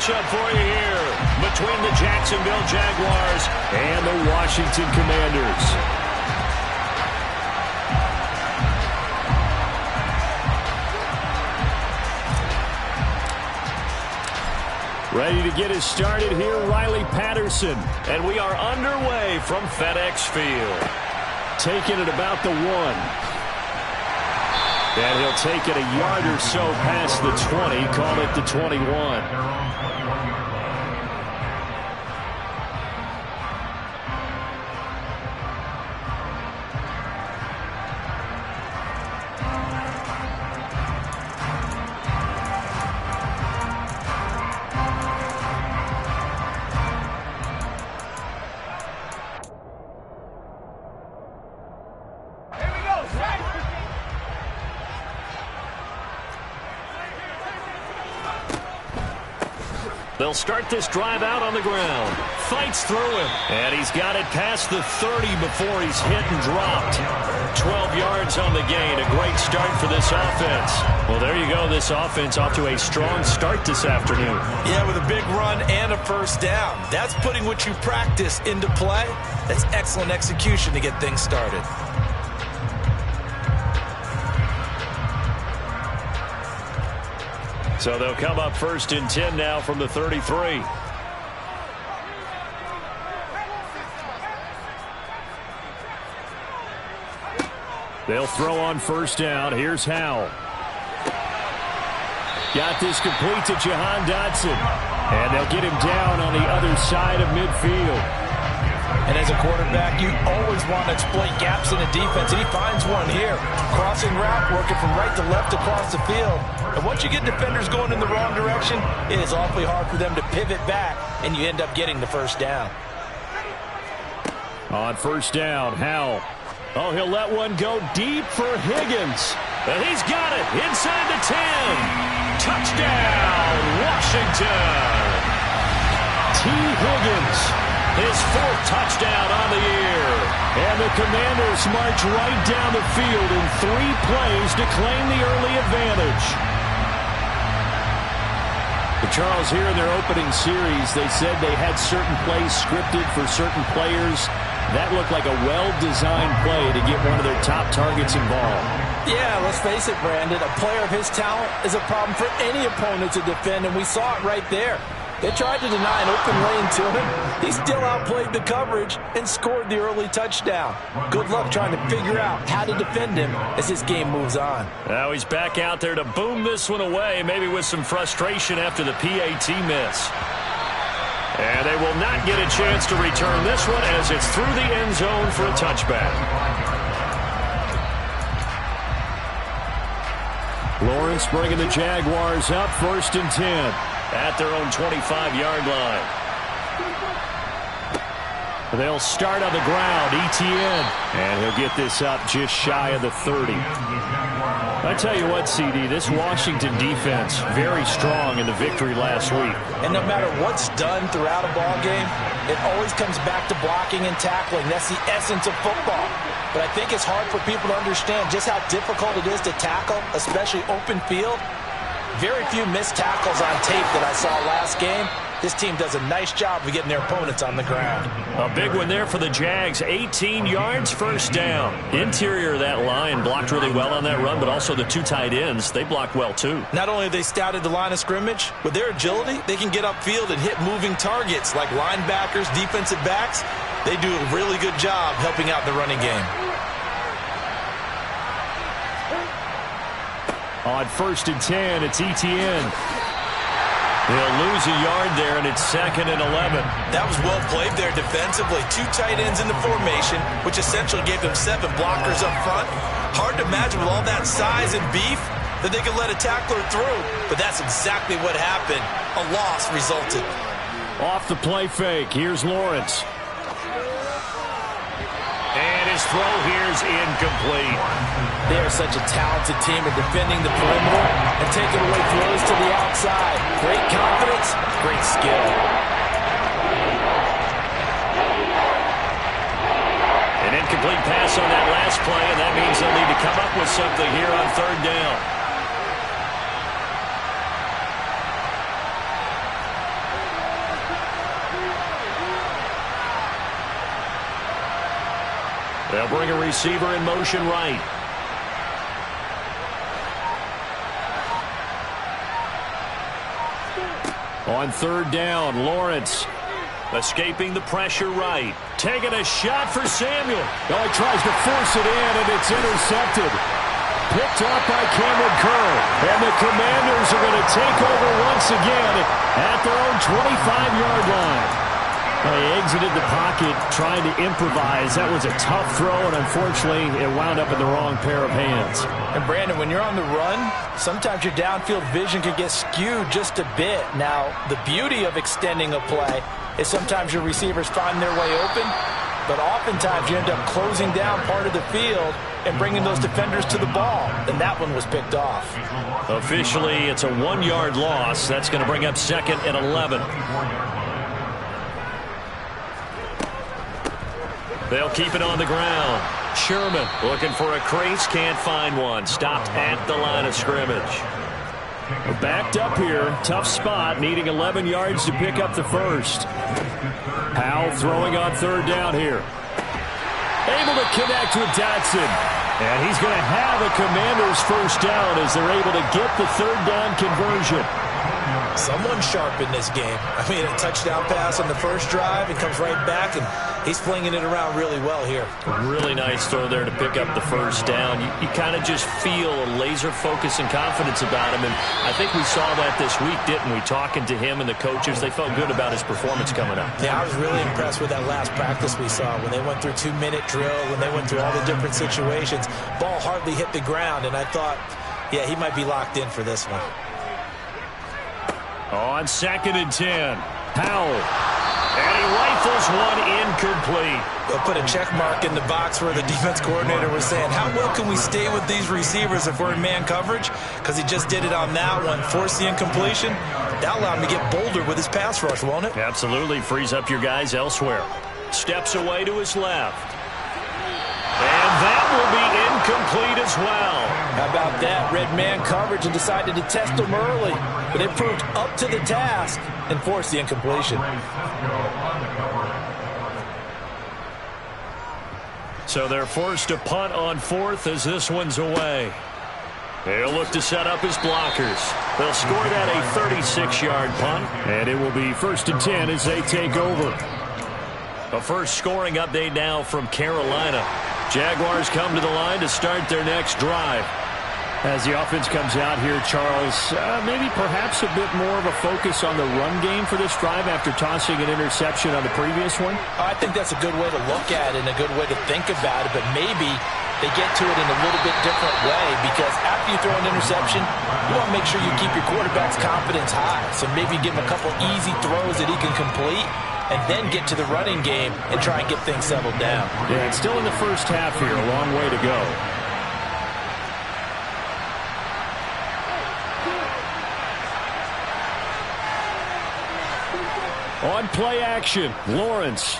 matchup for you here between the Jacksonville Jaguars and the Washington Commanders. Ready to get us started here, Riley Patterson. And we are underway from FedEx Field. Taking it about the 1. And he'll take it a yard or so past the 20, call it the 21. They'll start this drive out on the ground. Fights through him. And he's got it past the 30 before he's hit and dropped. 12 yards on the gain. A great start for this offense. Well, there you go. This offense off to a strong start this afternoon. Yeah, with a big run and a first down. That's putting what you practice into play. That's excellent execution to get things started. So they'll come up 1st and 10 now from the 33. They'll throw on 1st down. Here's Howell. Got this complete to Jahan Dotson. And they'll get him down on the other side of midfield. And as a quarterback, you always want to exploit gaps in the defense, and he finds one here. Crossing route, working from right to left across the field. And once you get defenders going in the wrong direction, it is awfully hard for them to pivot back, and you end up getting the first down. On 1st down, Howell. Oh, he'll let one go deep for Higgins. And he's got it inside the 10. Touchdown, Washington. T. Higgins. His 4th touchdown on the year. And the Commanders march right down the field in 3 plays to claim the early advantage. But Charles, here in their opening series, they said they had certain plays scripted for certain players. That looked like a well-designed play to get one of their top targets involved. Yeah, let's face it, Brandon. A player of his talent is a problem for any opponent to defend, and we saw it right there. They tried to deny an open lane to him. He still outplayed the coverage and scored the early touchdown. Good luck trying to figure out how to defend him as this game moves on. Now he's back out there to boom this one away, maybe with some frustration after the PAT miss. And they will not get a chance to return this one as it's through the end zone for a touchback. Lawrence bringing the Jaguars up 1st and 10. At their own 25-yard line. They'll start on the ground. Etienne. And he'll get this up just shy of the 30. I tell you what, CD, this Washington defense, very strong in the victory last week. And no matter what's done throughout a ball game, it always comes back to blocking and tackling. That's the essence of football. But I think it's hard for people to understand just how difficult it is to tackle, especially open field. Very few missed tackles on tape that I saw last game. This team does a nice job of getting their opponents on the ground. A big one there for the Jags. 18 yards, 1st down. Interior of that line blocked really well on that run, but also the 2 tight ends, they blocked well too. Not only have they scouted the line of scrimmage, with their agility, they can get upfield and hit moving targets like linebackers, defensive backs. They do a really good job helping out the running game. On 1st and 10, it's Etienne. He'll lose a yard there, and it's 2nd and 11. That was well played there defensively. 2 tight ends in the formation, which essentially gave them 7 blockers up front. Hard to imagine with all that size and beef that they could let a tackler through. But that's exactly what happened. A loss resulted. Off the play fake. Here's Lawrence. And his throw here's incomplete. They are such a talented team at defending the perimeter and taking away throws to the outside. Great confidence, great skill. An incomplete pass on that last play, and that means they'll need to come up with something here on 3rd down. They'll bring a receiver in motion right. On third down, Lawrence escaping the pressure right. Taking a shot for Samuel. Oh, he tries to force it in, and it's intercepted. Picked up by Cameron Curl. And the Commanders are going to take over once again at their own 25-yard line. They exited the pocket trying to improvise. That was a tough throw, and unfortunately, it wound up in the wrong pair of hands. And, Brandon, when you're on the run, sometimes your downfield vision can get skewed just a bit. Now, the beauty of extending a play is sometimes your receivers find their way open, but oftentimes you end up closing down part of the field and bringing those defenders to the ball, and that one was picked off. Officially, it's a 1-yard loss. That's going to bring up 2nd and 11. They'll keep it on the ground. Sherman looking for a crease, can't find one. Stopped at the line of scrimmage. We're backed up here. Tough spot, needing 11 yards to pick up the first. Powell throwing on third down here. Able to connect with Dotson. And he's going to have a Commander's first down as they're able to get the third down conversion. Someone sharp in this game. I mean, a touchdown pass on the first drive. It comes right back, and he's flinging it around really well here. Really nice throw there to pick up the first down. You kind of just feel a laser focus and confidence about him, and I think we saw that this week, didn't we? Talking to him and the coaches, they felt good about his performance coming up. Yeah, I was really impressed with that last practice we saw when they went through 2-minute drill, when they went through all the different situations. Ball hardly hit the ground, and I thought, yeah, he might be locked in for this one. On 2nd and 10, Powell. And he rifles one incomplete. They'll put a check mark in the box where the defense coordinator was saying, how well can we stay with these receivers if we're in man coverage? Because he just did it on that one, forced the incompletion. That'll allow him to get bolder with his pass rush, won't it? Absolutely. Frees up your guys elsewhere. Steps away to his left. And that will be incomplete as well. How about that? Red man coverage and decided to test him early. But it proved up to the task and forced the incompletion. So they're forced to punt on 4th as this one's away. They'll look to set up his blockers. They'll score that a 36-yard punt. And it will be 1st and 10 as they take over. A first scoring update now from Carolina. Jaguars come to the line to start their next drive. As the offense comes out here, Charles, maybe perhaps a bit more of a focus on the run game for this drive after tossing an interception on the previous one? I think that's a good way to look at it and a good way to think about it, but maybe they get to it in a little bit different way because after you throw an interception, you want to make sure you keep your quarterback's confidence high. So maybe give him a couple easy throws that he can complete and then get to the running game and try and get things settled down. Yeah, it's still in the first half here, a long way to go. On play action, Lawrence.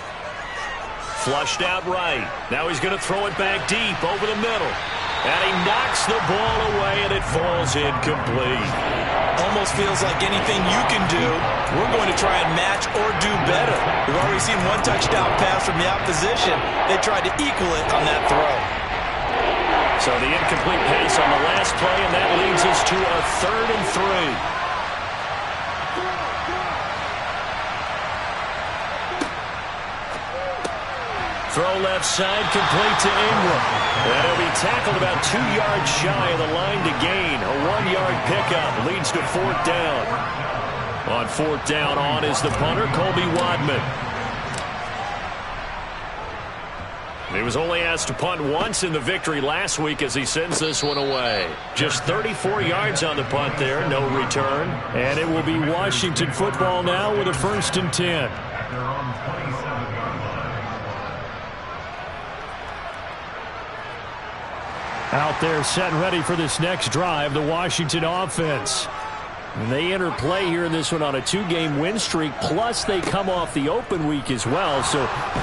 Flushed out right. Now he's going to throw it back deep over the middle. And he knocks the ball away, and it falls incomplete. Almost feels like anything you can do, we're going to try and match or do better. We've already seen one touchdown pass from the opposition. They tried to equal it on that throw. So the incomplete pass on the last play, and that leads us to a 3rd and 3. Throw left side, complete to Ingram. And he'll be tackled about 2 yards shy of the line to gain. A 1-yard pickup leads to 4th down. On 4th down, on is the punter, Colby Wadman. He was only asked to punt once in the victory last week as he sends this one away. Just 34 yards on the punt there, no return. And it will be Washington football now with a 1st and 10. Out there set and ready for this next drive, the Washington offense. And they enter play here in this one on a 2-game win streak, plus they come off the open week as well. So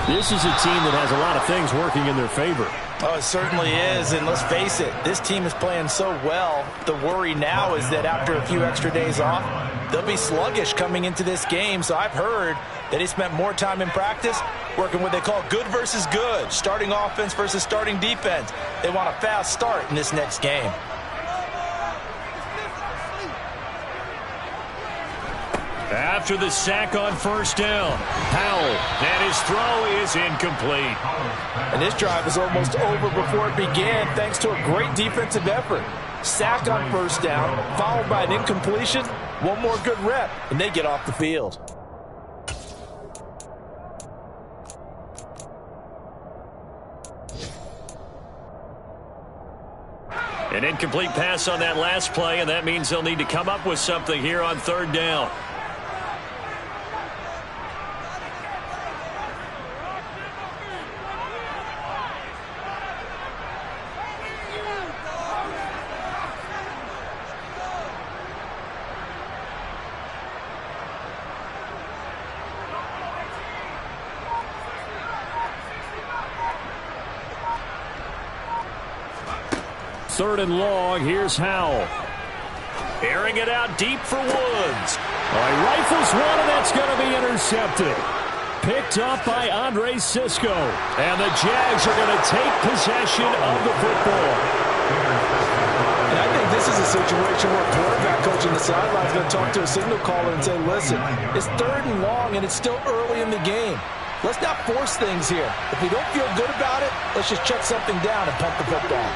this is a team that has a lot of things working in their favor. Oh, it certainly is, and let's face it, this team is playing so well. The worry now is that after a few extra days off, they'll be sluggish coming into this game. So I've heard that he spent more time in practice working what they call good versus good, starting offense versus starting defense. They want a fast start in this next game. After the sack on first down, Powell, and his throw is incomplete. And this drive is almost over before it began thanks to a great defensive effort. Sack on first down, followed by an incompletion, one more good rep, and they get off the field. An incomplete pass on that last play, and that means they'll need to come up with something here on third down. Third and long, here's Howell. Airing it out deep for Woods. He rifles one, and that's going to be intercepted. Picked up by Andre Sisco. And the Jags are going to take possession of the football. And I think this is a situation where a quarterback coach on the sideline is going to talk to a signal caller and say, listen, it's third and long, and it's still early in the game. Let's not force things here. If we don't feel good about it, let's just check something down and punt the football.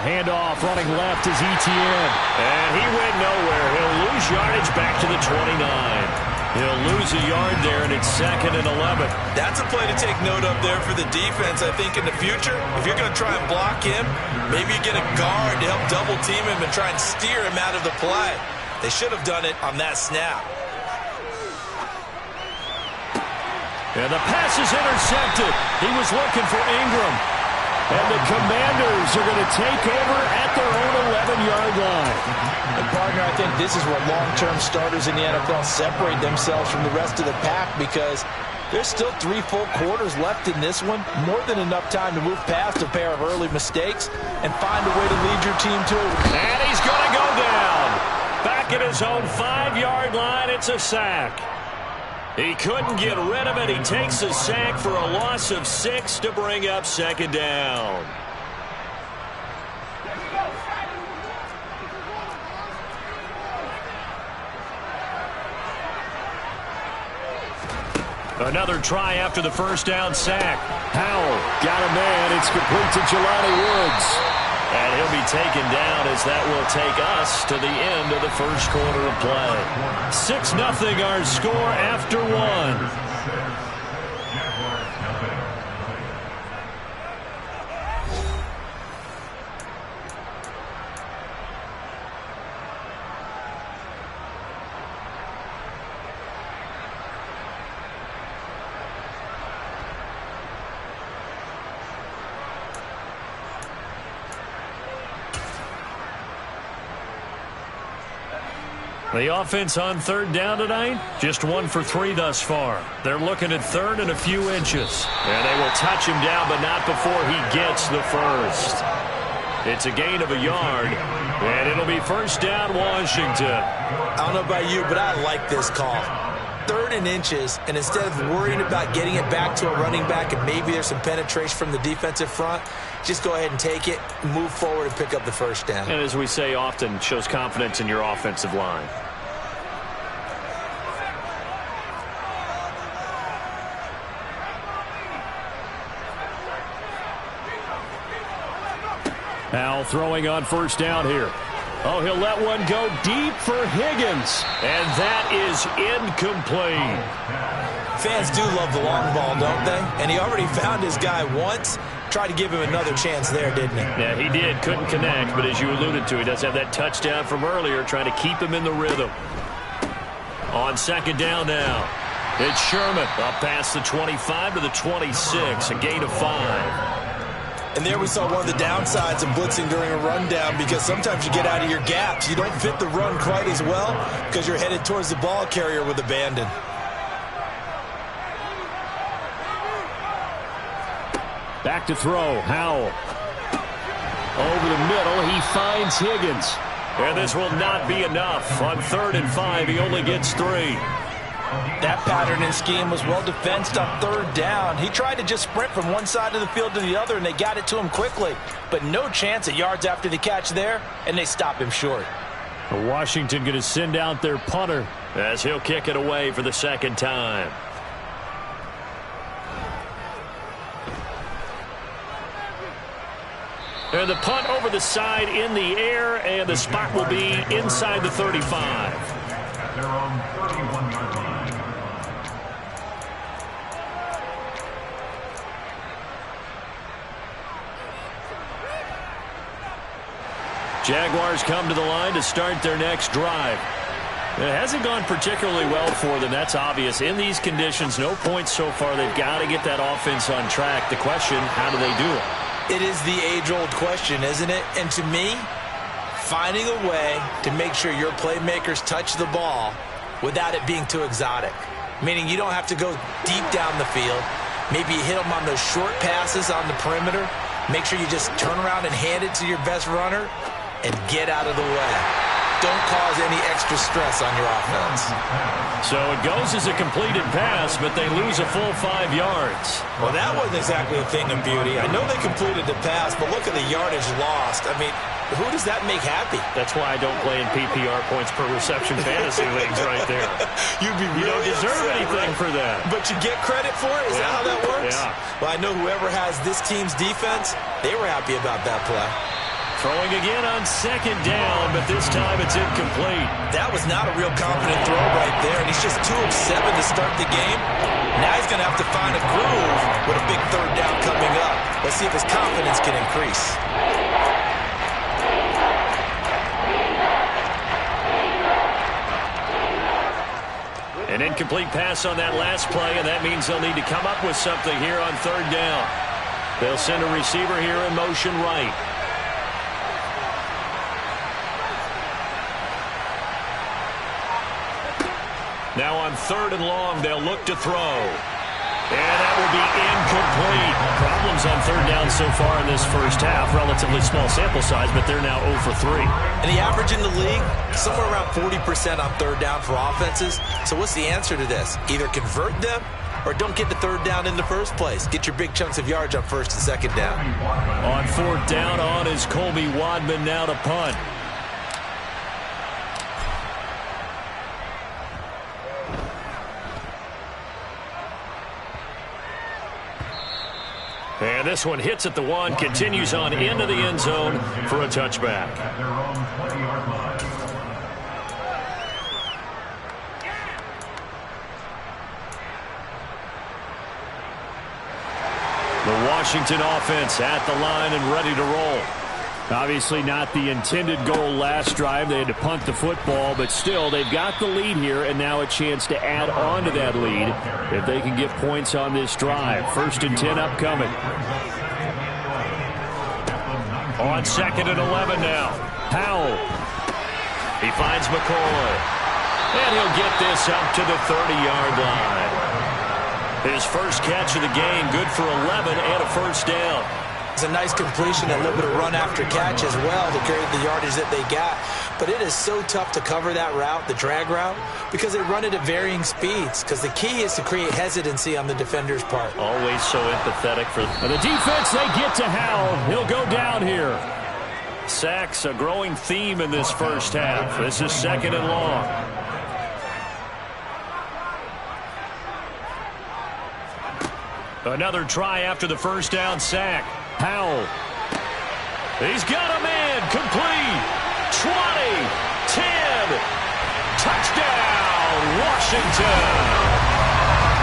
Handoff running left is Etienne. And he went nowhere. He'll lose yardage back to the 29. He'll lose a yard there, and it's 2nd and 11. That's a play to take note of there for the defense. I think in the future, if you're going to try and block him, maybe you get a guard to help double team him and try and steer him out of the play. They should have done it on that snap. And the pass is intercepted. He was looking for Ingram. And the Commanders are going to take over at their own 11-yard line. And, partner, I think this is where long-term starters in the NFL separate themselves from the rest of the pack because there's still 3 full quarters left in this one. More than enough time to move past a pair of early mistakes and find a way to lead your team to it. And he's going to go down. Back at his own 5-yard line, it's a sack. He couldn't get rid of it. He takes a sack for a loss of 6 to bring up 2nd down. Another try after the first down sack. Powell got a man. It's complete to Jelani Woods. And he'll be taken down as that will take us to the end of the first quarter of play. 6-0 our score after 1. The offense on third down tonight, just 1 for 3 thus far. They're looking at third and a few inches. And they will touch him down, but not before he gets the first. It's a gain of a yard, and it'll be first down Washington. I don't know about you, but I like this call. 3rd and inches, and instead of worrying about getting it back to a running back and maybe there's some penetration from the defensive front, just go ahead and take it, move forward, and pick up the first down. And as we say often, shows confidence in your offensive line. Now throwing on first down here. Oh, he'll let one go deep for Higgins. And that is incomplete. Fans do love the long ball, don't they? And he already found his guy once. Tried to give him another chance there, didn't he? Yeah, he did. Couldn't connect, but as you alluded to, he does have that touchdown from earlier, trying to keep him in the rhythm. On second down now, it's Sherman up past the 25 to the 26, a gain of 5. And there we saw one of the downsides of blitzing during a rundown because sometimes you get out of your gaps. You don't fit the run quite as well because you're headed towards the ball carrier with abandon. Back to throw, Howell. Over the middle, he finds Higgins. And this will not be enough. On 3rd and 5, he only gets 3. That pattern and scheme was well defensed on 3rd down. He tried to just sprint from one side of the field to the other, and they got it to him quickly. But no chance at yards after the catch there, and they stop him short. Washington going to send out their punter as he'll kick it away for the 2nd time. And the punt over the side in the air, and the spot will be inside the 35. Jaguars come to the line to start their next drive. It hasn't gone particularly well for them. That's obvious. In these conditions, no points so far. They've got to get that offense on track. The question, how do they do it? It is the age-old question, isn't it? And to me, finding a way to make sure your playmakers touch the ball without it being too exotic. Meaning you don't have to go deep down the field. Maybe you hit them on those short passes on the perimeter. Make sure you just turn around and hand it to your best runner and get out of the way. Don't cause any extra stress on your offense. So it goes as a completed pass, but they lose a full 5 yards. Well, that wasn't exactly a thing of beauty. I know they completed the pass, but look at the yardage lost. I mean, who does that make happy? That's why I don't play in PPR points per reception fantasy leagues right there. You don't deserve anything for that. But you get credit for it? Is that how that works? Yeah. Well, I know whoever has this team's defense, they were happy about that play. Throwing again on 2nd down, but this time it's incomplete. That was not a real confident throw right there, and he's just 2 of 7 to start the game. Now he's going to have to find a groove with a big 3rd down coming up. Let's see if his confidence can increase. An incomplete pass on that last play, and that means they'll need to come up with something here on 3rd down. They'll send a receiver here in motion right. Now on 3rd and long, they'll look to throw. And that will be incomplete. Problems on 3rd down so far in this first half. Relatively small sample size, but they're now 0 for 3. And the average in the league, somewhere around 40% on 3rd down for offenses. So what's the answer to this? Either convert them or don't get the 3rd down in the first place. Get your big chunks of yards on 1st and 2nd down. On 4th down, on is Colby Wadman now to punt. And this one hits at the 1, continues on into the end zone for a touchback. The Washington offense at the line and ready to roll. Obviously not the intended goal last drive. They had to punt the football, but still they've got the lead here and now a chance to add on to that lead if they can get points on this drive. 1st and 10 upcoming. On 2nd and 11 now. Powell. He finds McCoy. And he'll get this up to the 30-yard line. His first catch of the game, good for 11 and a 1st down. It's a nice completion, a little bit of run after catch as well to carry the yardage that they got. But it is so tough to cover that route, the drag route, because they run it at varying speeds. Because the key is to create hesitancy on the defender's part. Always so empathetic for the defense. They get to Howell. He'll go down here. Sacks, a growing theme in this first half. This is 2nd and long. Another try after the 1st down sack. Powell. He's got a man. Complete. 20. 10. Touchdown, Washington.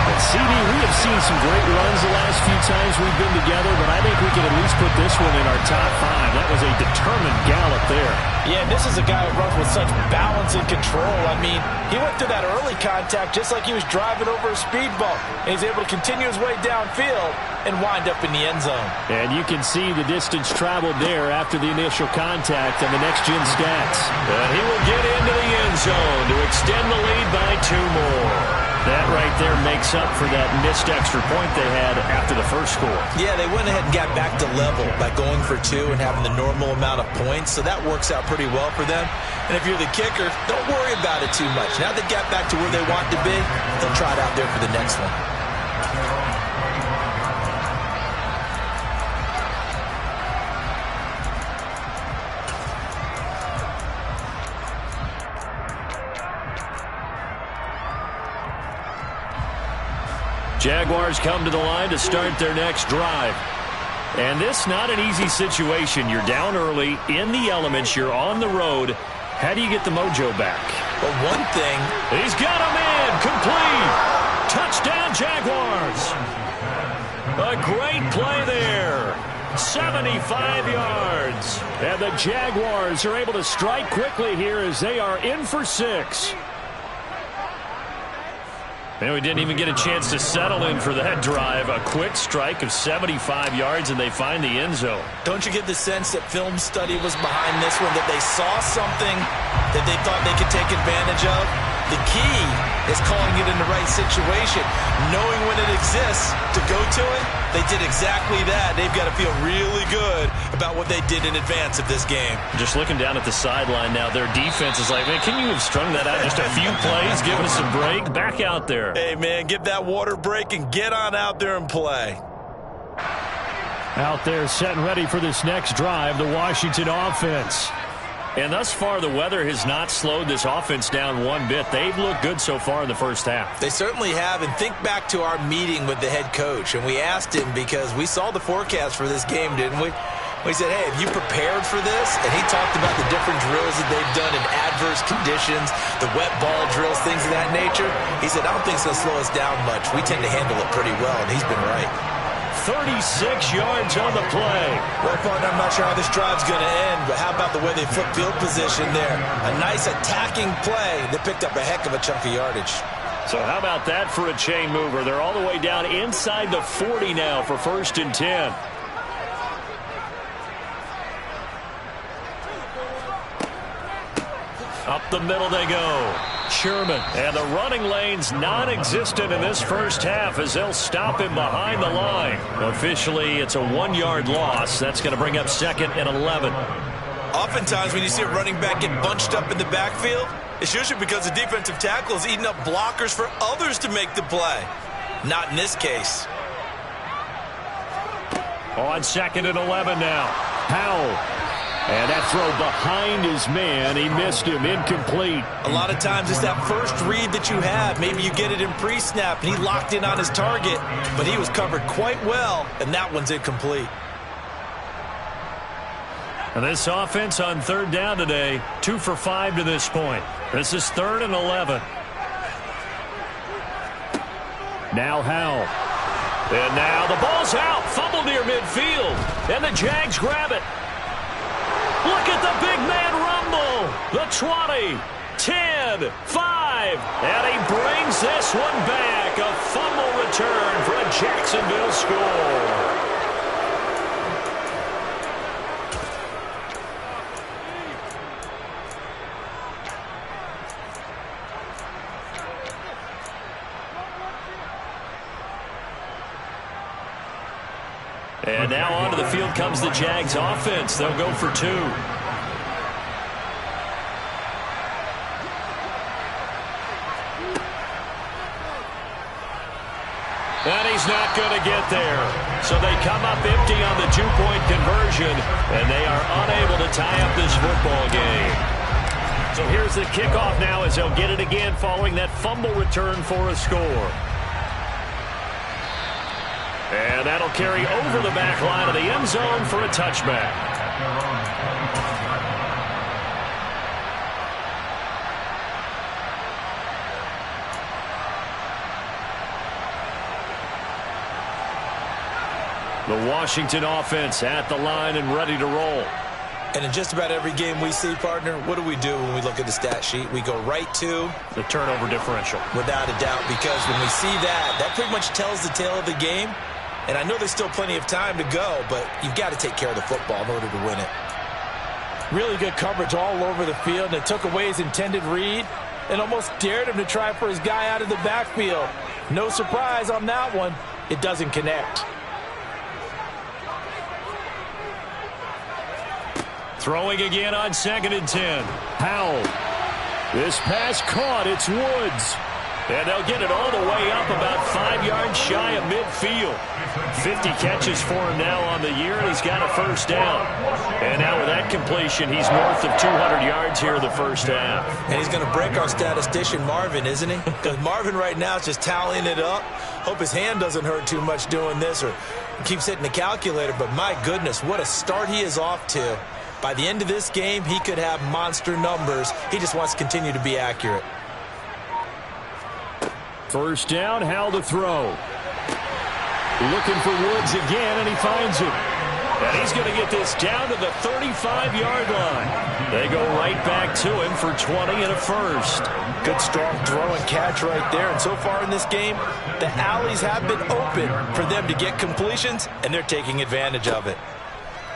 And CD, we have seen some great runs the last few times we've been together, but I think we can at least put this one in our top 5. That was a determined gallop there. Yeah, this is a guy who runs with such balance and control. I mean, he went through that early contact just like he was driving over a speed bump. And he's able to continue his way downfield and wind up in the end zone. And you can see the distance traveled there after the initial contact on the next-gen stats. And he will get into the end zone to extend the lead by 2 more. That right there makes up for that missed extra point they had after the first score. Yeah, they went ahead and got back to level by going for 2 and having the normal amount of points, so that works out pretty well for them. And if you're the kicker, don't worry about it too much. Now they got back to where they want to be, they'll try it out there for the next one. Jaguars come to the line to start their next drive. And this not an easy situation. You're down early, in the elements, you're on the road. How do you get the mojo back? Well, one thing... He's got him in, complete. Touchdown, Jaguars. A great play there. 75 yards. And the Jaguars are able to strike quickly here as they are in for 6. And we didn't even get a chance to settle in for that drive. A quick strike of 75 yards, and they find the end zone. Don't you get the sense that film study was behind this one, that they saw something that they thought they could take advantage of? The key is calling it in the right situation. Knowing when it exists to go to it, they did exactly that. They've got to feel really good about what they did in advance of this game. Just looking down at the sideline now, their defense is like, man, can you have strung that out just a few plays, give us a break? Back out there. Hey, man, give that water break and get on out there and play. Out there set and ready for this next drive, the Washington offense. And thus far, the weather has not slowed this offense down one bit. They've looked good so far in the first half. They certainly have. And think back to our meeting with the head coach. And we asked him because we saw the forecast for this game, didn't we? We said, hey, have you prepared for this? And he talked about the different drills that they've done in adverse conditions, the wet ball drills, things of that nature. He said, I don't think it's going to slow us down much. We tend to handle it pretty well, and he's been right. 36 yards on the play. Well, partner, I'm not sure how this drive's going to end, but how about the way they flip field position there? A nice attacking play that picked up a heck of a chunk of yardage. So how about that for a chain mover? They're all the way down inside the 40 now for 1st and 10. Up the middle they go. Sherman. And the running lane's non-existent in this first half as they'll stop him behind the line. Officially, it's a 1-yard loss. That's going to bring up 2nd and 11. Oftentimes when you see a running back get bunched up in the backfield, it's usually because the defensive tackle is eating up blockers for others to make the play. Not in this case. On 2nd and 11 now. Powell. And that throw behind his man. He missed him. Incomplete. A lot of times it's that first read that you have. Maybe you get it in pre-snap, and he locked in on his target, but he was covered quite well, and that one's incomplete. And this offense on 3rd down today, 2 for 5 to this point. This is 3rd and 11. Now Howell. And now the ball's out. Fumble near midfield. And the Jags grab it. Look at the big man rumble. The 20, 10, 5. And he brings this one back. A fumble return for a Jacksonville score. And now onto the field comes the Jags offense. They'll go for 2. And he's not going to get there. So they come up empty on the 2-point conversion, and they are unable to tie up this football game. So here's the kickoff now as they'll get it again following that fumble return for a score. And that'll carry over the back line of the end zone for a touchback. The Washington offense at the line and ready to roll. And in just about every game we see, partner, what do we do when we look at the stat sheet? We go right to the turnover differential. Without a doubt, because when we see that, that pretty much tells the tale of the game. And I know there's still plenty of time to go, but you've got to take care of the football in order to win it. Really good coverage all over the field. It took away his intended read. and almost dared him to try for his guy out of the backfield. No surprise on that one. It doesn't connect. Throwing again on 2nd and 10. Powell. This pass caught. It's Woods. And they'll get it all the way up about 5 yards shy of midfield. 50 catches for him now on the year, and he's got a first down. And now with that completion, he's north of 200 yards here in the first half. And he's going to break our statistician Marvin, isn't he? Because Marvin right now is just tallying it up. Hope his hand doesn't hurt too much doing this or keeps hitting the calculator. But my goodness, what a start he is off to. By the end of this game, he could have monster numbers. He just wants to continue to be accurate. First down, Howell to throw. Looking for Woods again, and he finds him. And he's going to get this down to the 35-yard line. They go right back to him for 20 and a first. Good, strong throw and catch right there. And so far in this game, the alleys have been open for them to get completions, and they're taking advantage of it.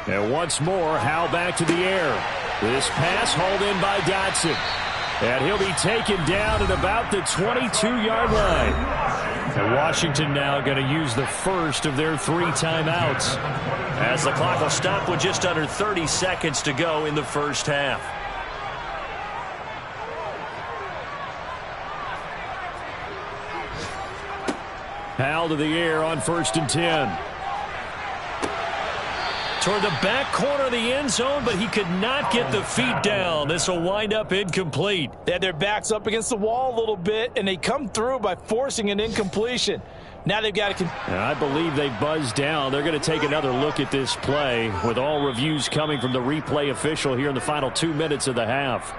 And once more, Howell back to the air. This pass hauled in by Dotson. And he'll be taken down at about the 22-yard line. And Washington now going to use the first of their 3 timeouts, as the clock will stop with just under 30 seconds to go in the first half. Howell to the air on 1st and 10. Toward the back corner of the end zone, but he could not get the feet down. This will wind up incomplete. They had their backs up against the wall a little bit, and they come through by forcing an incompletion. Now they've got to... I believe they buzzed down. They're going to take another look at this play, with all reviews coming from the replay official here in the final 2 minutes of the half.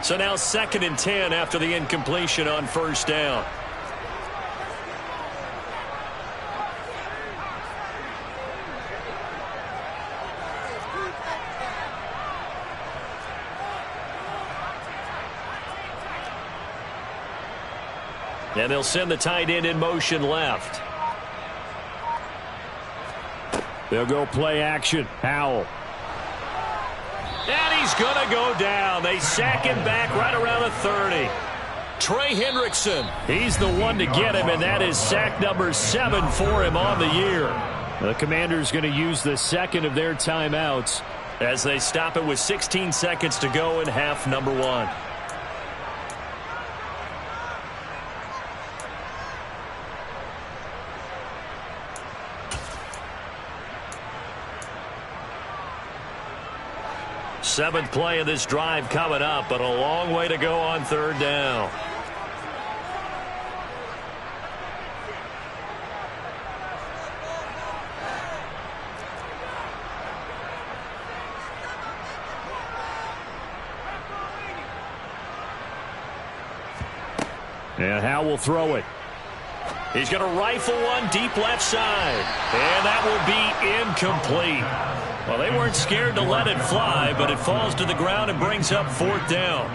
So now 2nd and 10 after the incompletion on first down. And they'll send the tight end in motion left. They'll go play action. Howell. And he's going to go down. They sack him back right around the 30. Trey Hendrickson, he's the one to get him, and that is sack number 7 for him on the year. The Commanders going to use the second of their timeouts as they stop it with 16 seconds to go in half number 1. Seventh play of this drive coming up, but a long way to go on third down. And Howell will throw it. He's going to rifle one deep left side. And that will be incomplete. Well, they weren't scared to let it fly, but it falls to the ground and brings up 4th down.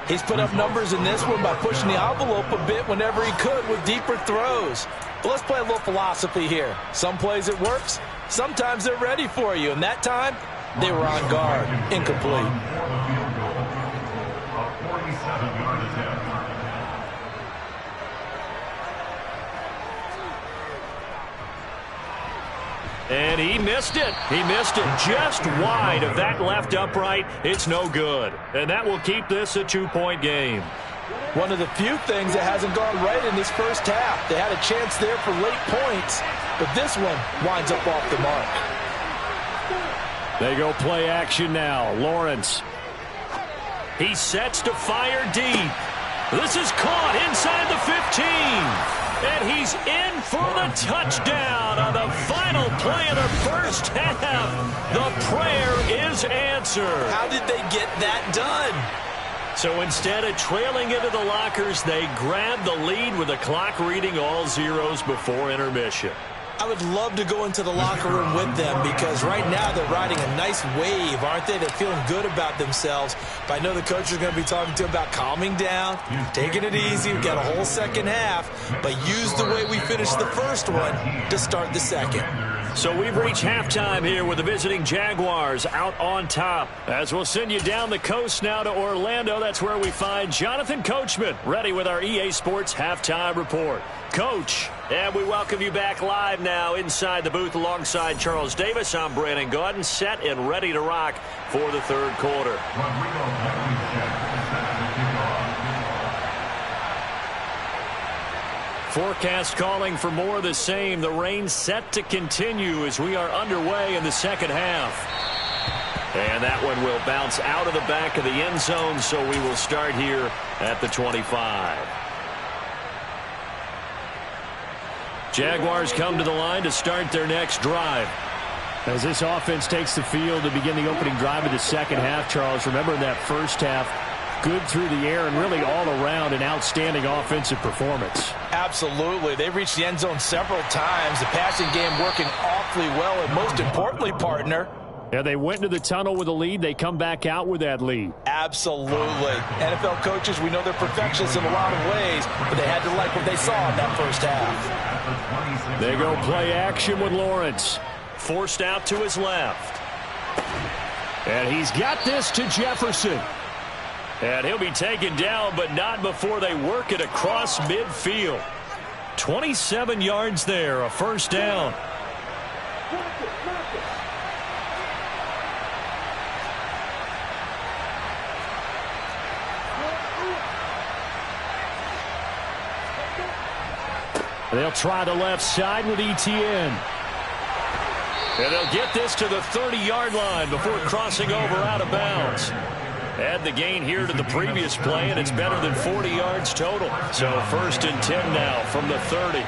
He's put up numbers in this one by pushing the envelope a bit whenever he could with deeper throws. But let's play a little philosophy here. Some plays it works. Sometimes they're ready for you. And that time, they were on guard. Incomplete. And he missed it. He missed it just wide of that left upright. It's no good. And that will keep this a 2-point game. One of the few things that hasn't gone right in this first half. They had a chance there for late points, but this one winds up off the mark. They go play action now. Lawrence. He sets to fire deep. This is caught inside the 15. And he's in for the touchdown on the final play of the first half. The prayer is answered. How did they get that done? So instead of trailing into the lockers, they grabbed the lead with the clock reading all zeros before intermission. I would love to go into the locker room with them because right now they're riding a nice wave, aren't they? They're feeling good about themselves. But I know the coach is going to be talking to them about calming down, taking it easy. We've got a whole second half, but use the way we finished the first one to start the second. So we've reached halftime here with the visiting Jaguars out on top. As we'll send you down the coast now to Orlando, that's where we find Jonathan Coachman, ready with our EA Sports Halftime Report. Coach, and we welcome you back live now inside the booth alongside Charles Davis. I'm Brandon Gaudin, set and ready to rock for the third quarter. Forecast calling for more of the same. The rain set to continue as we are underway in the second half. And that one will bounce out of the back of the end zone, so we will start here at the 25. Jaguars come to the line to start their next drive. As this offense takes the field to begin the opening drive of the second half, Charles, remember in that first half, good through the air and really all around an outstanding offensive performance. Absolutely. They reached the end zone several times. The passing game working awfully well, and most importantly, partner, yeah, they went into the tunnel with a lead. They come back out with that lead. Absolutely. NFL coaches, we know they're perfectionists in a lot of ways, but they had to like what they saw in that first half. They go play action with Lawrence. Forced out to his left. And he's got this to Jefferson. And he'll be taken down, but not before they work it across midfield. 27 yards there, a first down. They'll try the left side with Etienne. And they'll get this to the 30-yard line before crossing over out of bounds. Add the gain here to the previous play, and it's better than 40 yards total. So first and 10 now from the 30.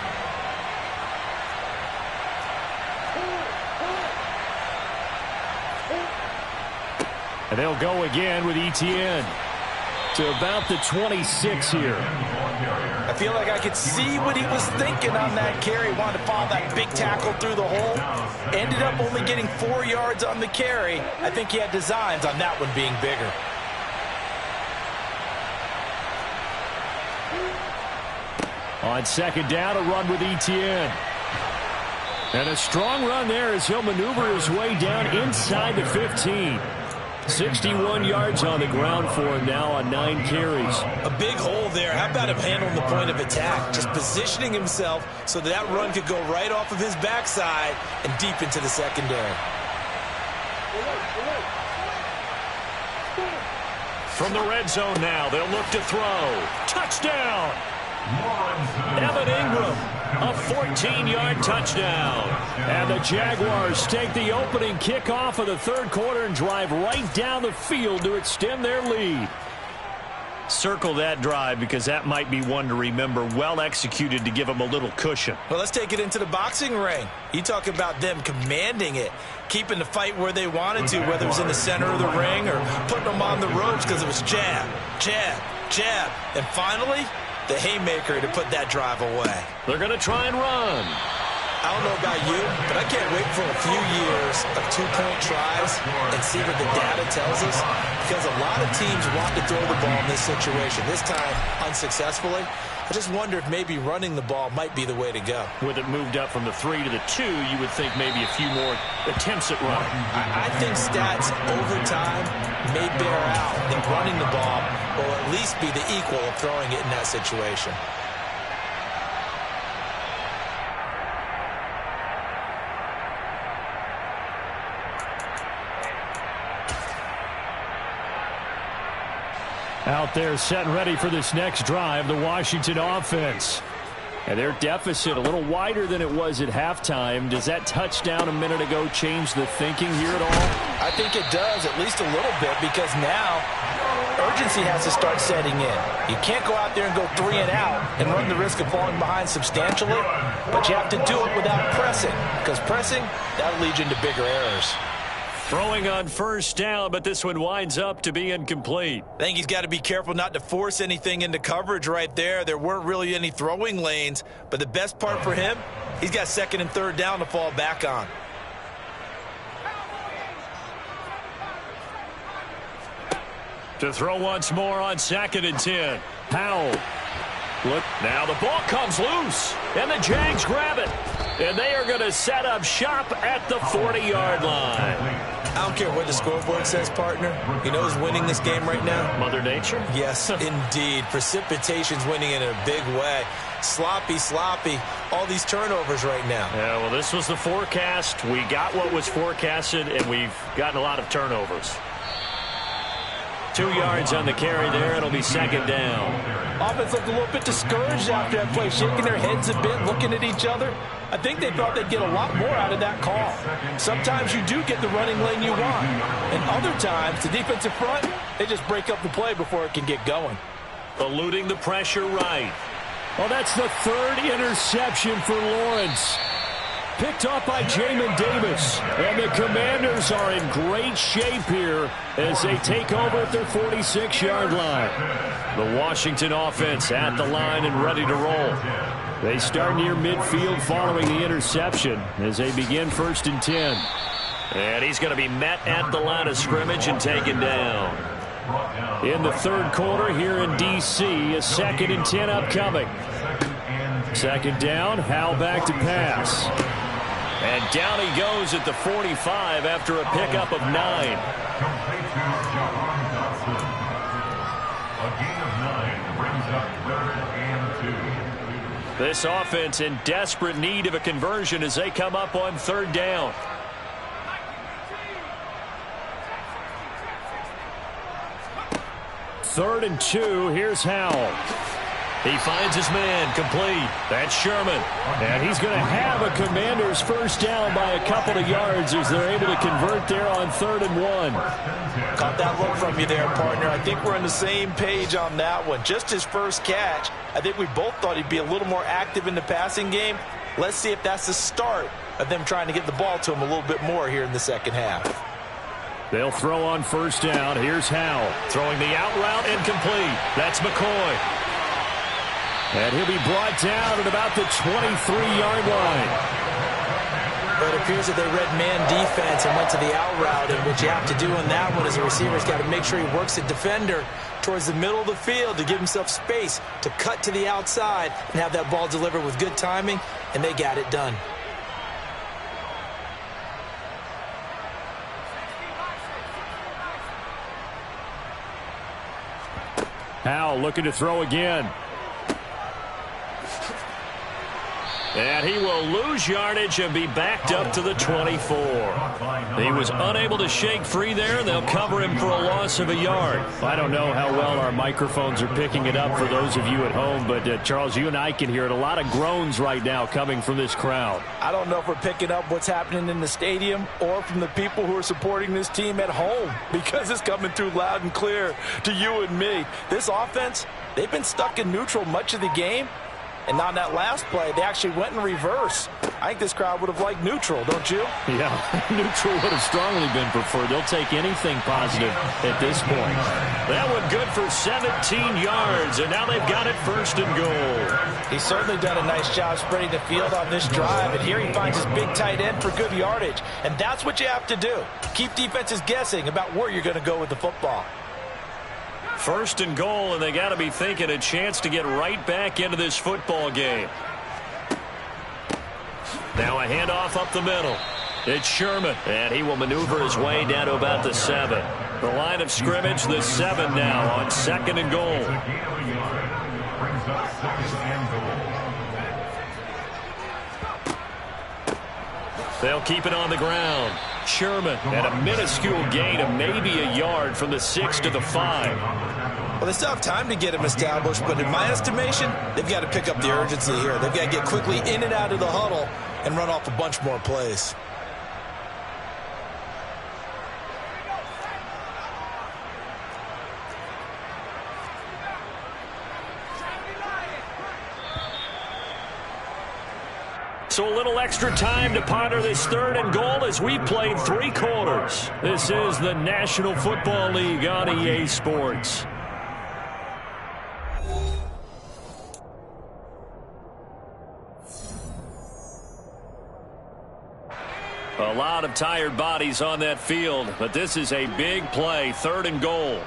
And they'll go again with Etienne to about the 26 here. I feel like I could see what he was thinking on that carry. Wanted to follow that big tackle through the hole. Ended up only getting 4 yards on the carry. I think he had designs on that one being bigger. On second down, a run with Etienne. And a strong run there as he'll maneuver his way down inside the 15. 61 yards on the ground for him now on 9 carries. A big hole there. How about him handling the point of attack? Just positioning himself so that run could go right off of his backside and deep into the secondary. From the red zone now, they'll look to throw. Touchdown! Evan Ingram, a 14-yard touchdown. And the Jaguars take the opening kickoff of the third quarter and drive right down the field to extend their lead. Circle that drive because that might be one to remember. Well executed to give them a little cushion. Well, let's take it into the boxing ring. You talk about them commanding it, keeping the fight where they wanted to, whether it was in the center of the ring or putting them on the ropes because it was jab, jab, jab. And finally, the haymaker to put that drive away. They're going to try and run. I don't know about you, but I can't wait for a few years of two-point tries and see what the data tells us, because a lot of teams want to throw the ball in this situation, this time unsuccessfully. I just wonder if maybe running the ball might be the way to go. With it moved up from the 3 to the 2, you would think maybe a few more attempts at running. I think stats over time may bear out that running the ball will at least be the equal of throwing it in that situation. Out there set and ready for this next drive, the Washington offense. And their deficit a little wider than it was at halftime. Does that touchdown a minute ago change the thinking here at all? I think it does, at least a little bit, because now urgency has to start setting in. You can't go out there and go 3 and out and run the risk of falling behind substantially, but you have to do it without pressing, because pressing, that'll lead you into bigger errors. Throwing on first down, but this one winds up to be incomplete. I think he's got to be careful not to force anything into coverage right there. There weren't really any throwing lanes, but the best part for him, He's got second and third down to fall back on. To throw once more on 2nd and 10. Powell. Look, now the ball comes loose, and the Jags grab it. And they are going to set up shop at the 40-yard line. I don't care what the scoreboard says, partner. You know who's winning this game right now? Mother Nature? Yes, indeed. Precipitation's winning in a big way. Sloppy, all these turnovers right now. Yeah, well, this was the forecast. We got what was forecasted, and we've gotten a lot of turnovers. 2 yards on the carry there. It'll be 2nd down. Offense looked a little bit discouraged after that play, shaking their heads a bit, looking at each other. I think they thought they'd get a lot more out of that call. Sometimes you do get the running lane you want. And other times, the defensive front, they just break up the play before it can get going. Eluding the pressure right. Well, that's the 3rd interception for Lawrence. Picked off by Jamin Davis. And the Commanders are in great shape here as they take over at their 46-yard line. The Washington offense at the line and ready to roll. They start near midfield following the interception as they begin 1st and 10. And he's going to be met at the line of scrimmage and taken down. In the 3rd quarter here in D.C., a 2nd and 10 upcoming. 2nd down, Howell back to pass. And down he goes at the 45 after a pickup of 9. This offense in desperate need of a conversion as they come up on 3rd down. Third and 2, here's Howell. He finds his man, complete. That's Sherman. And he's going to have a Commanders first down by a couple of yards as they're able to convert there on 3rd and 1. Caught that look from you there, partner. I think we're on the same page on that one. Just his first catch. I think we both thought he'd be a little more active in the passing game. Let's see if that's the start of them trying to get the ball to him a little bit more here in the second half. They'll throw on first down. Here's Howell. Throwing the out route incomplete. That's McCoy. And he'll be brought down at about the 23-yard line. But it appears that they read man defense and went to the out route. And what you have to do in that one is the receiver's got to make sure he works the defender towards the middle of the field to give himself space to cut to the outside and have that ball delivered with good timing, and they got it done. Howell looking to throw again. And he will lose yardage and be backed up to the 24. He was unable to shake free there, and they'll cover him for a loss of a yard. I don't know how well our microphones are picking it up for those of you at home, but Charles, you and I can hear it. A lot of groans right now coming from this crowd. I don't know if we're picking up what's happening in the stadium or from the people who are supporting this team at home, because it's coming through loud and clear to you and me. This offense, they've been stuck in neutral much of the game. And on that last play, they actually went in reverse. I think this crowd would have liked neutral, don't you? Yeah, neutral would have strongly been preferred. They'll take anything positive at this point. That one good for 17 yards, and now they've got it 1st and goal. He's certainly done a nice job spreading the field on this drive, and here he finds his big tight end for good yardage. And that's what you have to do. Keep defenses guessing about where you're going to go with the football. 1st and goal, and they got to be thinking a chance to get right back into this football game. Now a handoff up the middle. It's Sherman, and he will maneuver his way down to about the 7. The line of scrimmage, the 7 now on 2nd and goal. They'll keep it on the ground. Sherman at a minuscule gain of maybe a yard from the 6 to the 5. Well, they still have time to get him established, but in my estimation, they've got to pick up the urgency here. They've got to get quickly in and out of the huddle and run off a bunch more plays. So a little extra time to ponder this 3rd and goal as we played 3 quarters. This is the National Football League on EA Sports. A lot of tired bodies on that field, but this is a big play, 3rd and goal.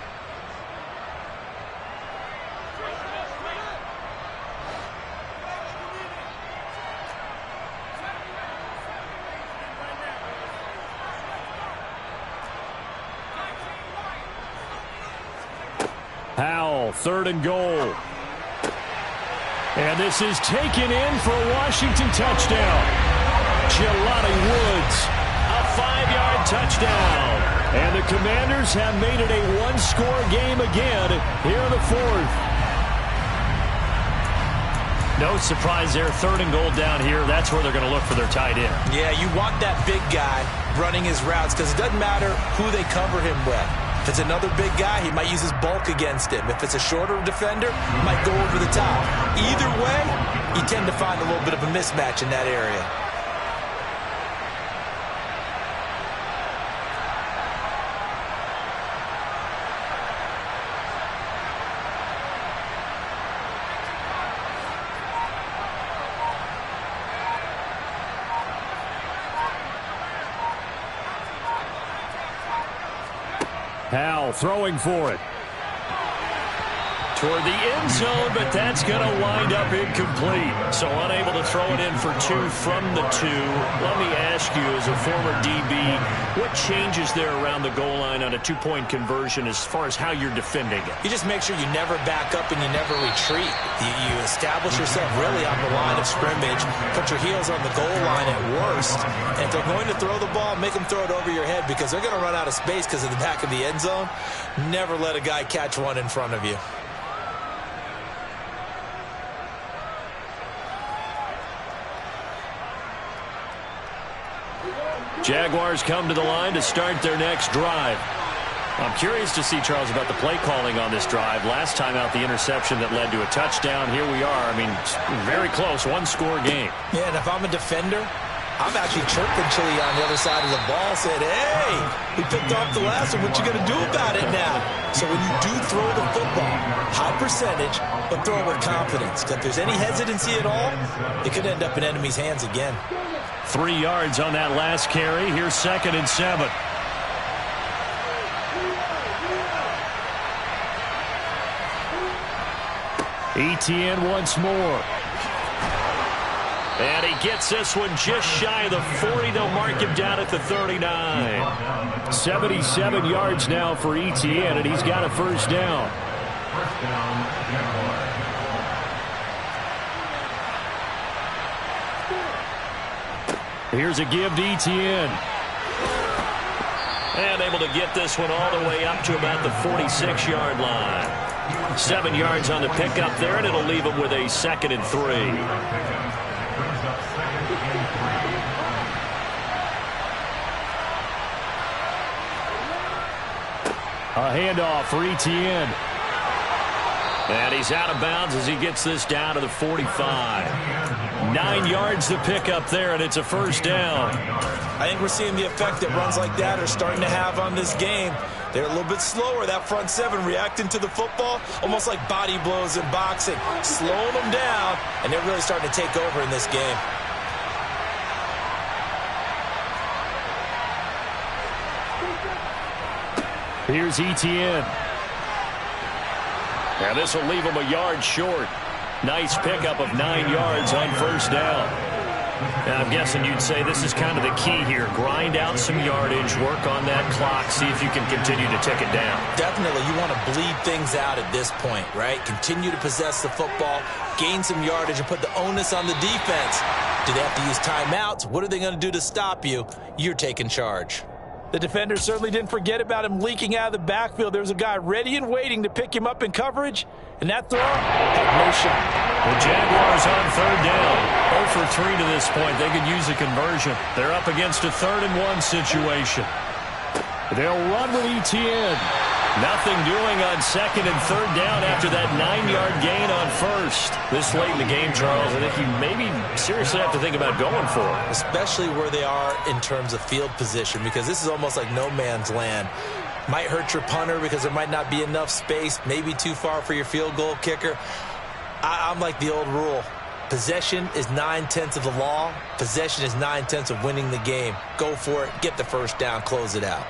Howell, 3rd and goal. And this is taken in for a Washington touchdown. Jelani Woods, a 5-yard touchdown. And the Commanders have made it a one-score game again here in the 4th. No surprise there, 3rd and goal down here. That's where they're going to look for their tight end. Yeah, you want that big guy running his routes because it doesn't matter who they cover him with. If it's another big guy, he might use his bulk against him. If it's a shorter defender, he might go over the top. Either way, you tend to find a little bit of a mismatch in that area. Howell throwing for it. Toward the end zone, but that's going to wind up incomplete. So unable to throw it in for 2 from the 2. Let me ask you, as a former DB, what changes there around the goal line on a 2-point conversion as far as how you're defending it? You just make sure you never back up and you never retreat. You establish yourself really on the line of scrimmage, put your heels on the goal line at worst. And if they're going to throw the ball, make them throw it over your head because they're going to run out of space because of the back of the end zone. Never let a guy catch one in front of you. Jaguars come to the line to start their next drive. I'm curious to see, Charles, about the play calling on this drive. Last time out, the interception that led to a touchdown. Here we are. I mean, very close, one-score game. Yeah, and if I'm a defender, I'm actually chirping Chili on the other side of the ball, said, hey, we picked off the last one. What you going to do about it now? So when you do throw the football, high percentage, but throw it with confidence. If there's any hesitancy at all, it could end up in enemy's hands again. 3 yards on that last carry. Here's 2nd and 7. Etienne once more. And he gets this one just shy of the 40. They'll mark him down at the 39. 77 yards now for Etienne, and he's got a first down. Here's a give to Etienne. And able to get this one all the way up to about the 46-yard line. 7 yards on the pickup there, and it'll leave him with a 2nd and 3. A handoff for Etienne. And he's out of bounds as he gets this down to the 45. 9 yards to pick up there, and it's a first down. I think we're seeing the effect that runs like that are starting to have on this game. They're a little bit slower, that front 7, reacting to the football, almost like body blows in boxing, slowing them down, and they're really starting to take over in this game. Here's Etienne. And this will leave him a yard short. Nice pickup of 9 yards on first down. And I'm guessing you'd say this is kind of the key here. Grind out some yardage, work on that clock, see if you can continue to tick it down. Definitely. You want to bleed things out at this point, right? Continue to possess the football, gain some yardage, and put the onus on the defense. Do they have to use timeouts? What are they going to do to stop you? You're taking charge. The defender certainly didn't forget about him leaking out of the backfield. There's a guy ready and waiting to pick him up in coverage. And that throw had no shot. The Jaguars on third down. 0 for 3 to this point. They could use a conversion. They're up against a 3rd and 1 situation. They'll run with Etienne. Nothing doing on 2nd and 3rd down after that 9-yard gain on first. This late in the game, Charles, I think you maybe seriously have to think about going for it. Especially where they are in terms of field position, because this is almost like no man's land. Might hurt your punter because there might not be enough space, maybe too far for your field goal kicker. I'm like the old rule. Possession is 9/10 of the law. Possession is 9/10 of winning the game. Go for it. Get the first down. Close it out.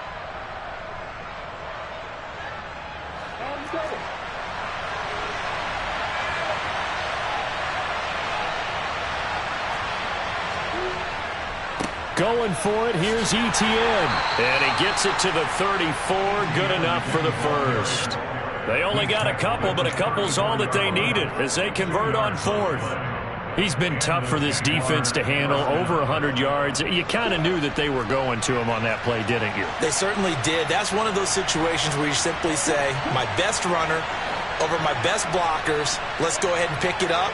Going for it, here's Etienne. And he gets it to the 34, good enough for the first. They only got a couple, but a couple's all that they needed as they convert on fourth. He's been tough for this defense to handle, over 100 yards. You kind of knew that they were going to him on that play, didn't you? They certainly did. That's one of those situations where you simply say, my best runner over my best blockers, let's go ahead and pick it up.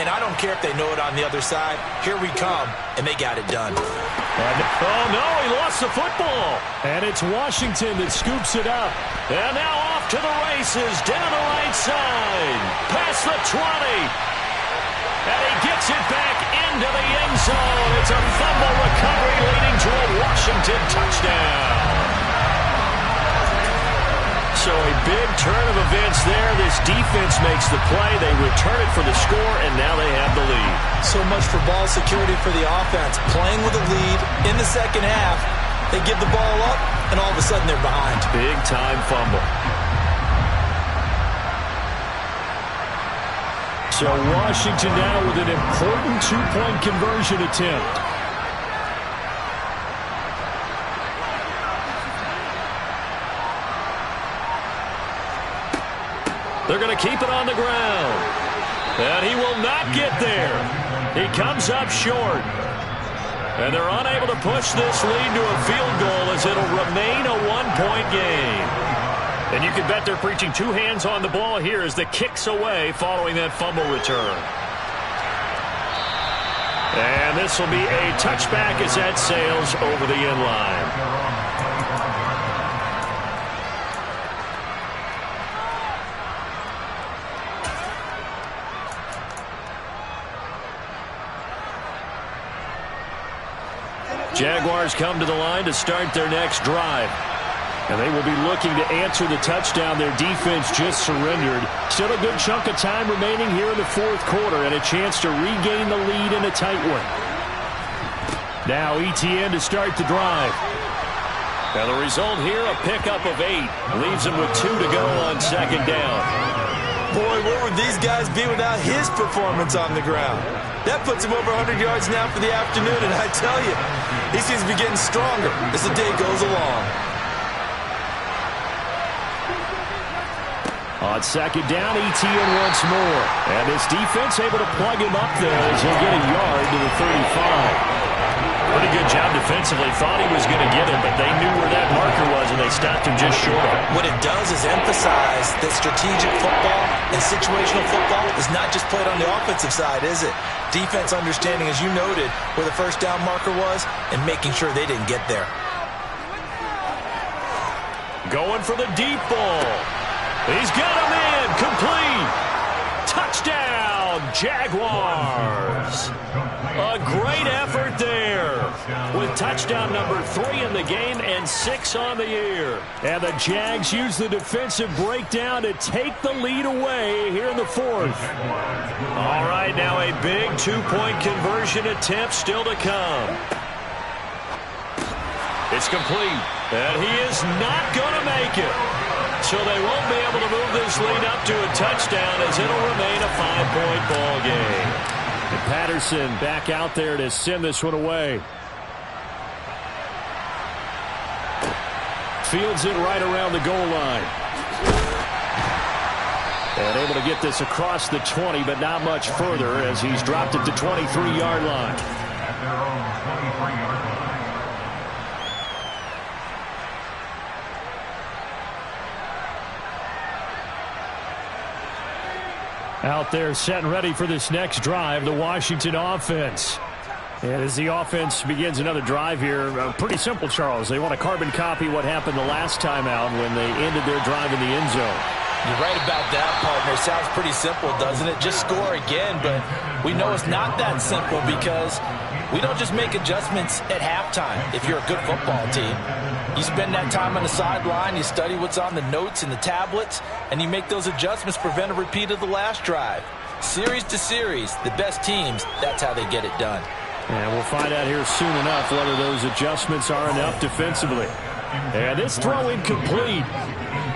And I don't care if they know it on the other side. Here we come, and they got it done. Oh, no, he lost the football. And it's Washington that scoops it up. And now off to the races, down the right side. Past the 20. And he gets it back into the end zone. It's a fumble recovery leading to a Washington touchdown. So a big turn of events there. This defense makes the play. They return it for the score, and now they have the lead. So much for ball security for the offense. Playing with a lead in the second half. They give the ball up, and all of a sudden they're behind. Big-time fumble. So Washington now with an important two-point conversion attempt. They're going to keep it on the ground. And he will not get there. He comes up short. And they're unable to push this lead to a field goal as it'll remain a one-point game. And you can bet they're preaching two hands on the ball here as the kick's away following that fumble return. And this will be a touchback as that sails over the end line. Jaguars come to the line to start their next drive. And they will be looking to answer the touchdown their defense just surrendered. Still a good chunk of time remaining here in the fourth quarter and a chance to regain the lead in a tight one. Now Etienne to start the drive. Now the result here, a pickup of 8. Leaves them with 2 to go on second down. Boy, where would these guys be without his performance on the ground? That puts him over 100 yards now for the afternoon, and I tell you, he seems to be getting stronger as the day goes along. On second down, Etienne once more. And this defense able to plug him up there as he'll get a yard to the 35. Pretty good job defensively. Thought he was going to get it, but they knew where that marker was, and they stopped him just short of it. What it does is emphasize that strategic football and situational football is not just played on the offensive side, is it? Defense understanding, as you noted, where the first down marker was and making sure they didn't get there. Going for the deep ball. He's got him in. Complete. Touchdown, Jaguars. A great effort there with touchdown number 3 in the game and 6 on the year. And the Jags use the defensive breakdown to take the lead away here in the fourth. All right, now a big two-point conversion attempt still to come. It's complete, and he is not going to make it. So they won't be able to move this lead up to a touchdown as it'll remain a 5-point ball game. And Patterson back out there to send this one away. Fields it right around the goal line. And able to get this across the 20, but not much further as he's dropped it to 23-yard line. Out there set and ready for this next drive, the Washington offense. And as the offense begins another drive here, pretty simple, Charles. They want to carbon copy what happened the last time out when they ended their drive in the end zone. You're right about that, partner. Sounds pretty simple, doesn't it? Just score again, but we know it's not that simple because we don't just make adjustments at halftime if you're a good football team. You spend that time on the sideline, you study what's on the notes and the tablets, and you make those adjustments to prevent a repeat of the last drive. Series to series, the best teams, that's how they get it done. And we'll find out here soon enough whether those adjustments are enough defensively. And this throw incomplete.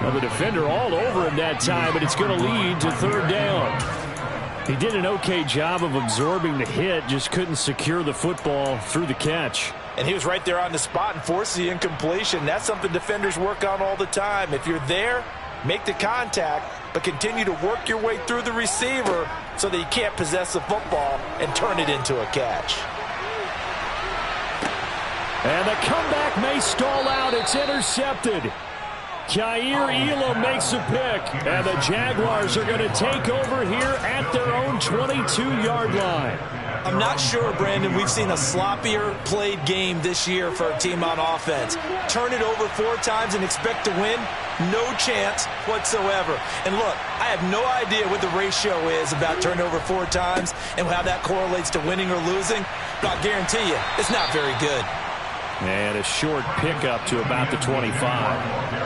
Well, the defender all over him that time, but it's going to lead to third down. He did an okay job of absorbing the hit, just couldn't secure the football through the catch. And he was right there on the spot and forced the incompletion. That's something defenders work on all the time. If you're there, make the contact, but continue to work your way through the receiver so that you can't possess the football and turn it into a catch. And the comeback may stall out. It's intercepted. Kaiir Elam makes a pick, and the Jaguars are going to take over here at their own 22-yard line. I'm not sure, Brandon, we've seen a sloppier played game this year for a team on offense. Turn it over 4 times and expect to win? No chance whatsoever. And look, I have no idea what the ratio is about turnover 4 times and how that correlates to winning or losing, but I'll guarantee you it's not very good. And a short pickup to about the 25.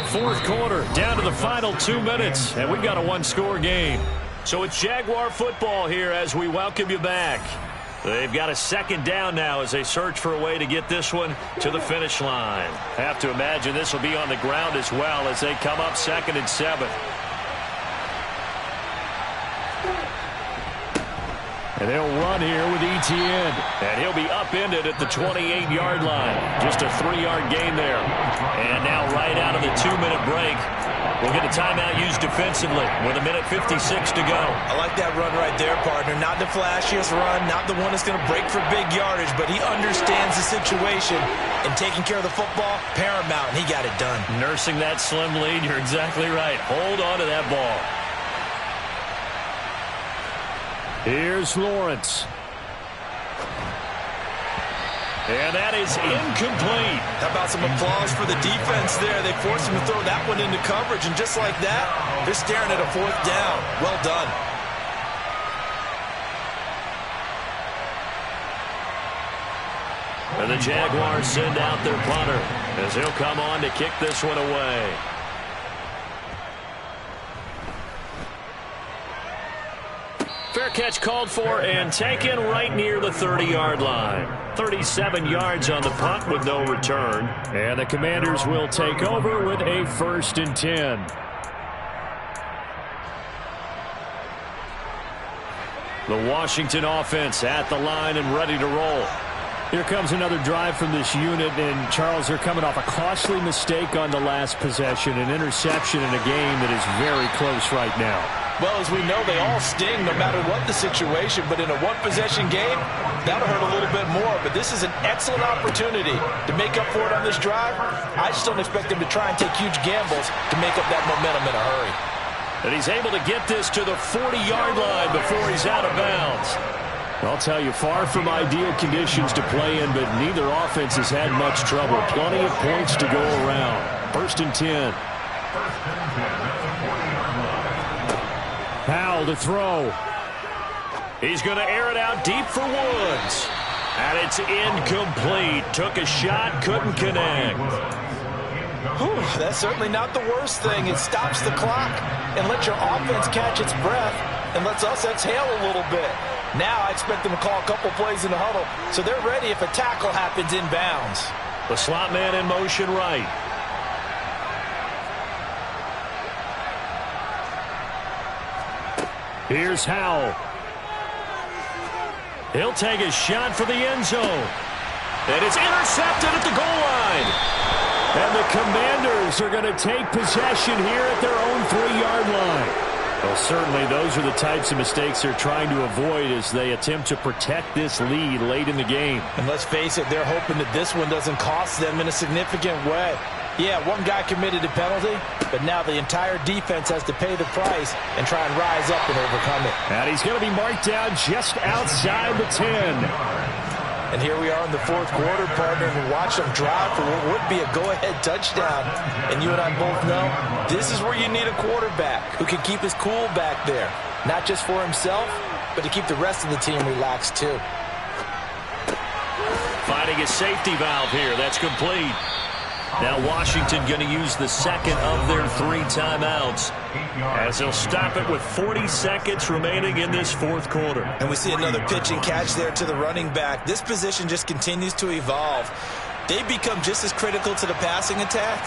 Fourth quarter, down to the final 2 minutes, and we've got a 1-score game. So it's Jaguar football here as we welcome you back. They've got a second down now as they search for a way to get this one to the finish line. Have to imagine this will be on the ground as well as they come up 2nd and 7. And they'll run here with Etienne. And he'll be upended at the 28-yard line. Just a 3-yard gain there. And now right out of the 2-minute break, we'll get a timeout used defensively with 1:56 to go. I like that run right there, partner. Not the flashiest run, not the one that's going to break for big yardage, but he understands the situation, and taking care of the football, paramount, and he got it done. Nursing that slim lead, you're exactly right. Hold on to that ball. Here's Lawrence. And that is incomplete. How about some applause for the defense there? They forced him to throw that one into coverage, and just like that, they're staring at a 4th down. Well done. And the Jaguars send out their punter as he'll come on to kick this one away. Fair catch called for and taken right near the 30-yard line. 37 yards on the punt with no return. And the Commanders will take over with a 1st and 10. The Washington offense at the line and ready to roll. Here comes another drive from this unit, and Charles, they're coming off a costly mistake on the last possession, an interception in a game that is very close right now. Well, as we know, they all sting no matter what the situation, but in a 1-possession game, that'll hurt a little bit more. But this is an excellent opportunity to make up for it on this drive. I just don't expect them to try and take huge gambles to make up that momentum in a hurry. And he's able to get this to the 40-yard line before he's out of bounds. I'll tell you, far from ideal conditions to play in, but neither offense has had much trouble. Plenty of points to go around. 1st and 10. Powell to throw. He's going to air it out deep for Woods. And it's incomplete. Took a shot, couldn't connect. Whew, that's certainly not the worst thing. It stops the clock and lets your offense catch its breath and lets us exhale a little bit. Now I expect them to call a couple plays in the huddle so they're ready if a tackle happens inbounds. The slot man in motion right. Here's Howell. He'll take a shot for the end zone. And it's intercepted at the goal line. And the Commanders are going to take possession here at their own 3-yard line. Well, certainly those are the types of mistakes they're trying to avoid as they attempt to protect this lead late in the game. And let's face it, they're hoping that this one doesn't cost them in a significant way. Yeah, one guy committed a penalty, but now the entire defense has to pay the price and try and rise up and overcome it. And he's going to be marked down just outside the 10. And here we are in the 4th quarter, partner, and watch them drive for what would be a go-ahead touchdown. And you and I both know this is where you need a quarterback who can keep his cool back there. Not just for himself, but to keep the rest of the team relaxed too. Finding a safety valve here. That's complete. Now Washington going to use the second of their 3 timeouts, as they'll stop it with 40 seconds remaining in this fourth quarter. And we see another pitch and catch there to the running back. This position just continues to evolve. They become just as critical to the passing attack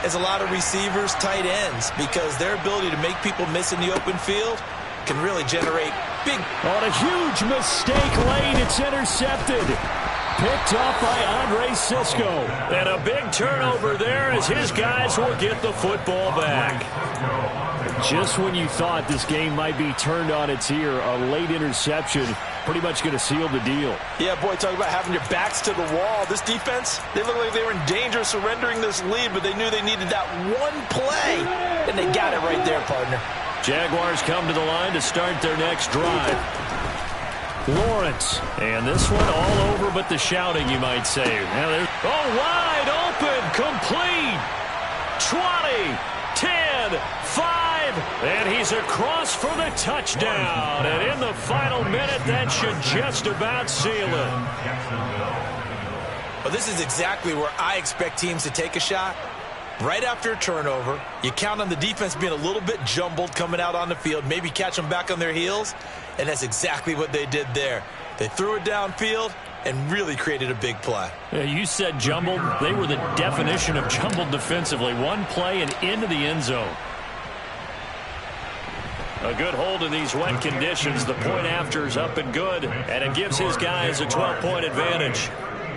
as a lot of receivers, tight ends, because their ability to make people miss in the open field can really generate big. On a huge mistake late, it's intercepted. Picked off by Andre Sisco. And a big turnover there as his guys will get the football back. Just when you thought this game might be turned on its ear, a late interception pretty much going to seal the deal. Yeah, boy, talk about having your backs to the wall. This defense, they look like they were in danger of surrendering this lead, but they knew they needed that one play, and they got it right there, partner. Jaguars come to the line to start their next drive. Lawrence, and this one all over but the shouting, you might say. Wide open, complete. 20, 10, 5, and he's across for the touchdown. And in the final minute, that should just about seal it. Well, this is exactly where I expect teams to take a shot. Right after a turnover, you count on the defense being a little bit jumbled coming out on the field, maybe catch them back on their heels, and that's exactly what they did there. They threw it downfield and really created a big play. Yeah, you said jumbled. They were the definition of jumbled defensively. One play and into the end zone. A good hold in these wet conditions. The point after is up and good, and it gives his guys a 12-point advantage.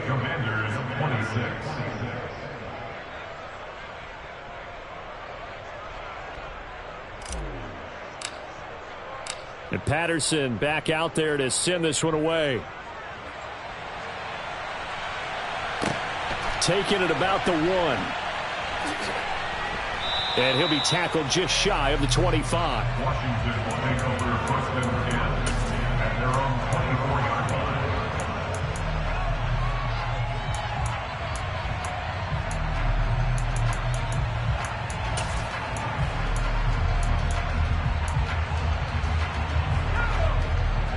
Commanders 26. And Patterson back out there to send this one away. Taking it about the 1. And he'll be tackled just shy of the 25. Washington will take over first and 10 at their own 24-yard line.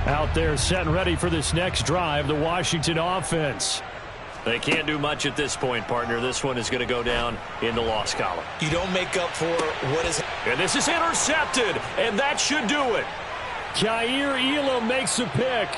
Out there set and ready for this next drive, the Washington offense. They can't do much at this point, partner. This one is going to go down in the loss column. You don't make up for what is. And this is intercepted, and that should do it. Kaiir Elam makes a pick.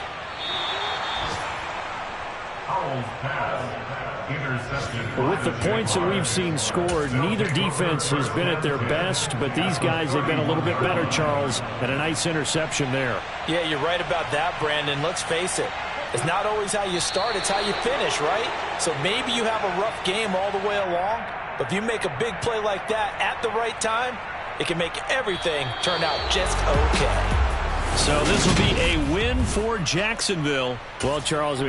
Howell's pass. Intercepted. With the points that we've seen scored, neither defense has been at their best, but these guys have been a little bit better, Charles, and a nice interception there. Yeah, you're right about that, Brandon. Let's face it. It's not always how you start, it's how you finish, right? So maybe you have a rough game all the way along, but if you make a big play like that at the right time, it can make everything turn out just okay. So this will be a win for Jacksonville. Well, Charles,